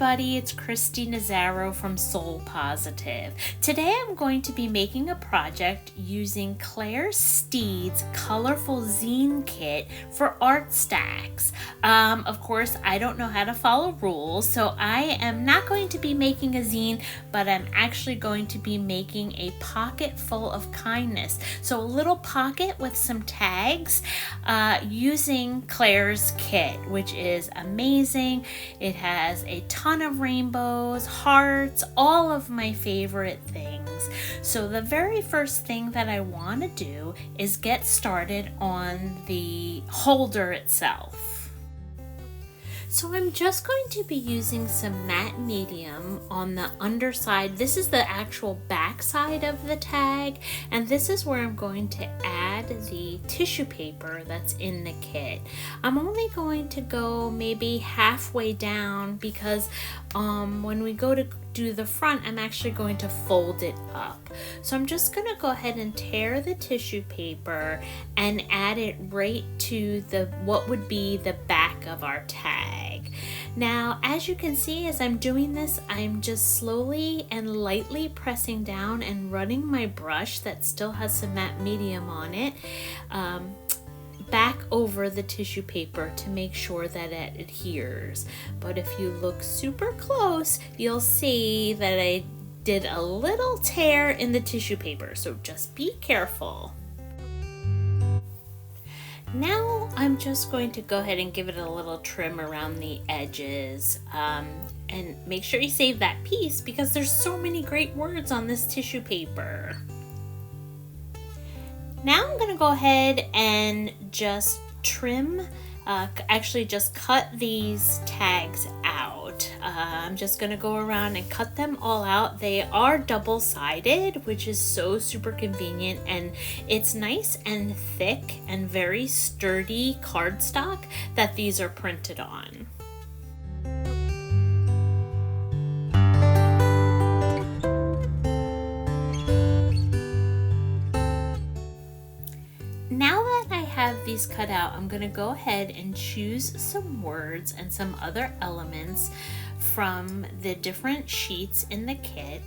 everybody, it's Christy Nazaro from Soul Positive. Today I'm going to be making a project using Claire Steed's colorful zine kit for art stacks. Of course, I don't know how to follow rules, so I am not going to be making a zine, but I'm actually going to be making a pocket full of kindness. So a little pocket with some tags using Claire's kit, which is amazing. It has a ton of rainbows, hearts, all of my favorite things. So the very first thing that I want to do is get started on the holder itself. So I'm just going to be using some matte medium on the underside. This is the actual back side of the tag, and this is where I'm going to add the tissue paper that's in the kit. I'm only going to go maybe halfway down because when we go to do the front, I'm actually going to fold it up. So I'm just going to go ahead and tear the tissue paper and add it right to what would be the back of our tag. Now, as you can see, as I'm doing this, I'm just slowly and lightly pressing down and running my brush that still has some matte medium on it back over the tissue paper to make sure that it adheres. But if you look super close, you'll see that I did a little tear in the tissue paper, so just be careful. Now I'm just going to go ahead and give it a little trim around the edges, and make sure you save that piece because there's so many great words on this tissue paper. Now I'm going to go ahead and just trim, actually just cut these tags out. I'm just going to go around and cut them all out. They are double-sided, which is so super convenient, and it's nice and thick and very sturdy cardstock that these are printed on. Now that I have these cut out, I'm going to go ahead and choose some words and some other elements from the different sheets in the kit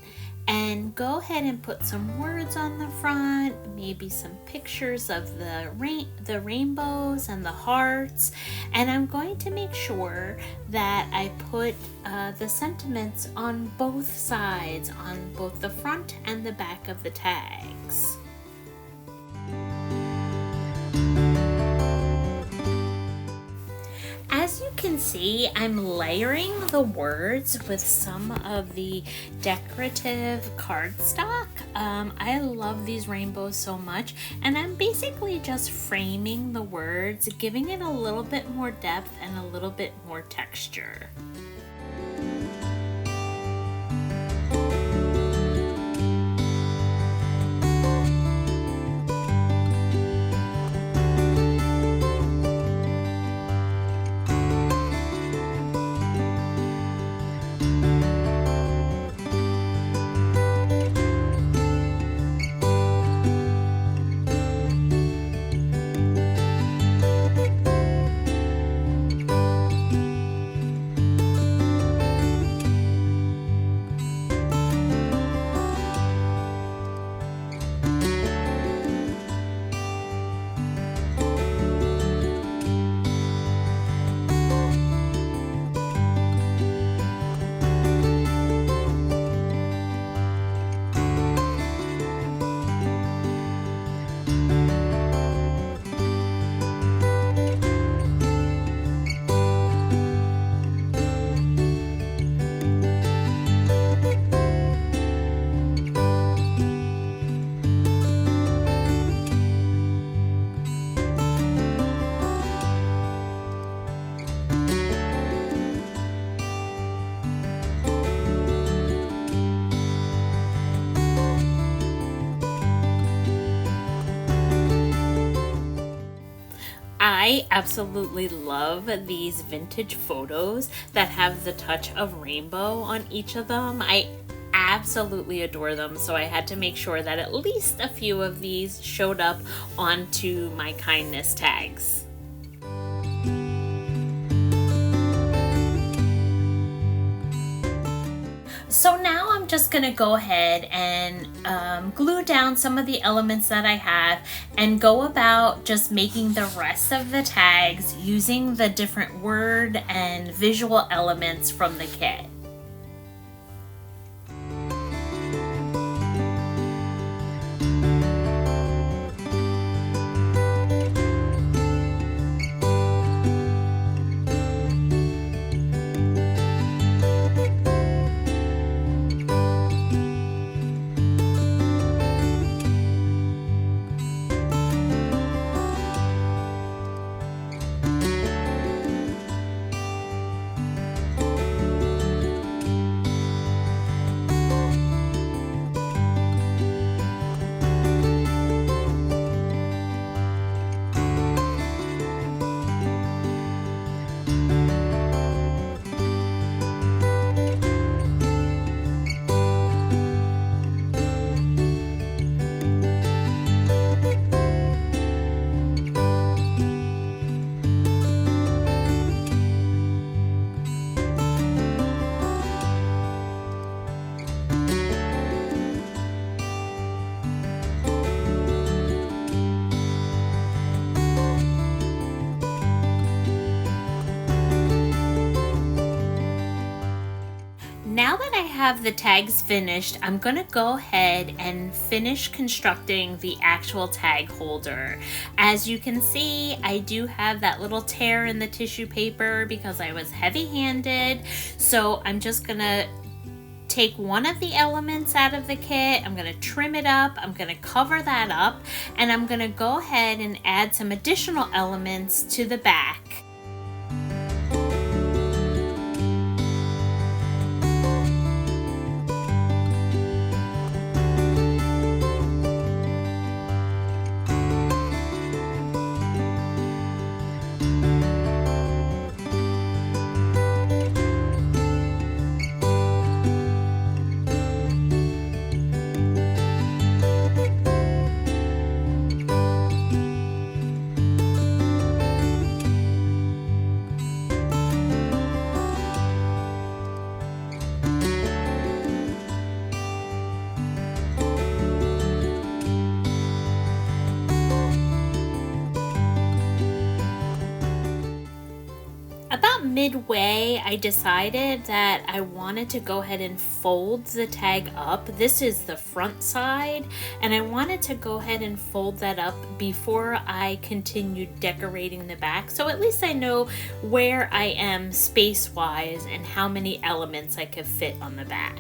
and go ahead and put some words on the front, maybe some pictures of the rainbows and the hearts, and I'm going to make sure that I put the sentiments on both sides, on both the front and the back of the tags. As you can see, I'm layering the words with some of the decorative cardstock. I love these rainbows so much, and I'm basically just framing the words, giving it a little bit more depth and a little bit more texture. I absolutely love these vintage photos that have the touch of rainbow on each of them. I absolutely adore them, so I had to make sure that at least a few of these showed up onto my kindness tags. just gonna go ahead and glue down some of the elements that I have and go about just making the rest of the tags using the different word and visual elements from the kit. Now that I have the tags finished, I'm gonna go ahead and finish constructing the actual tag holder. As you can see, I do have that little tear in the tissue paper because I was heavy-handed. So I'm just gonna take one of the elements out of the kit, I'm gonna trim it up, I'm gonna cover that up, and I'm gonna go ahead and add some additional elements to the back. About midway, I decided that I wanted to go ahead and fold the tag up. This is the front side, and I wanted to go ahead and fold that up before I continued decorating the back. So at least I know where I am space-wise and how many elements I could fit on the back.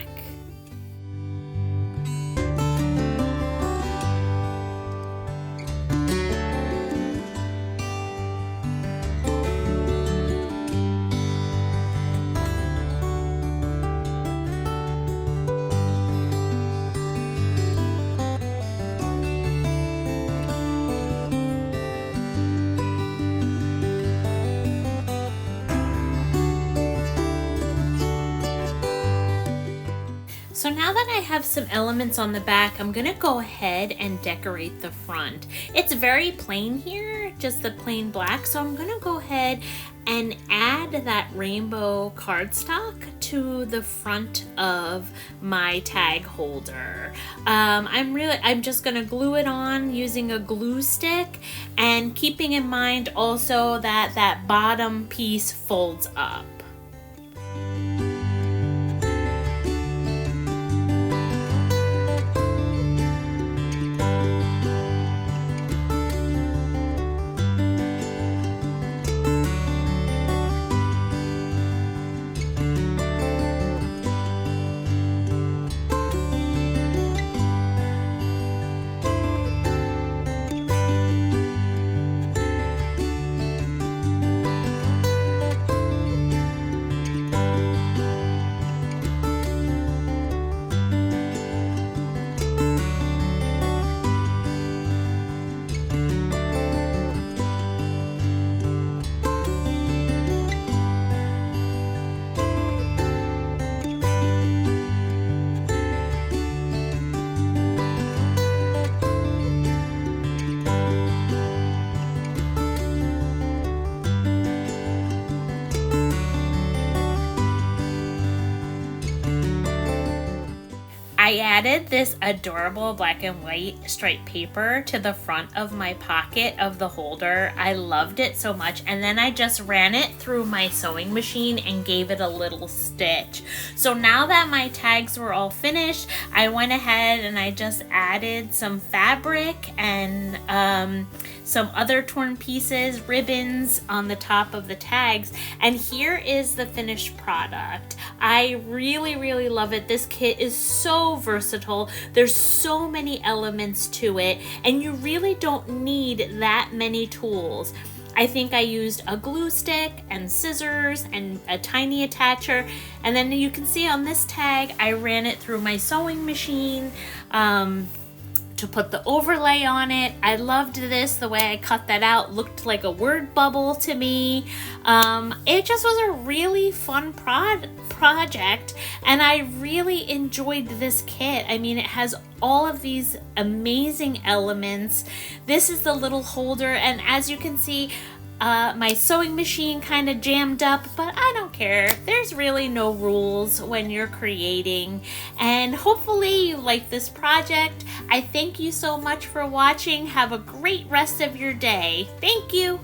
So now that I have some elements on the back, I'm gonna go ahead and decorate the front. It's very plain here, just the plain black, so I'm gonna go ahead and add that rainbow cardstock to the front of my tag holder. I'm just gonna glue it on using a glue stick, and keeping in mind also that that bottom piece folds up. I added this adorable black and white striped paper to the front of my pocket of the holder. I loved it so much, and then I just ran it through my sewing machine and gave it a little stitch. So now that my tags were all finished, I went ahead and I just added some fabric and some other torn pieces, ribbons on the top of the tags, and here is the finished product. I really love it. This kit is so versatile. There's so many elements to it, and you really don't need that many tools. I think I used a glue stick and scissors and a tiny attacher, and then you can see on this tag I ran it through my sewing machine to put the overlay on it. I loved this. The way I cut that out looked like a word bubble to me. It just was a really fun project, and I really enjoyed this kit. I mean, it has all of these amazing elements. This is the little holder, and as you can see, my sewing machine kind of jammed up, but I don't care. There's really no rules when you're creating, and hopefully you like this project. I thank you so much for watching. Have a great rest of your day. Thank you.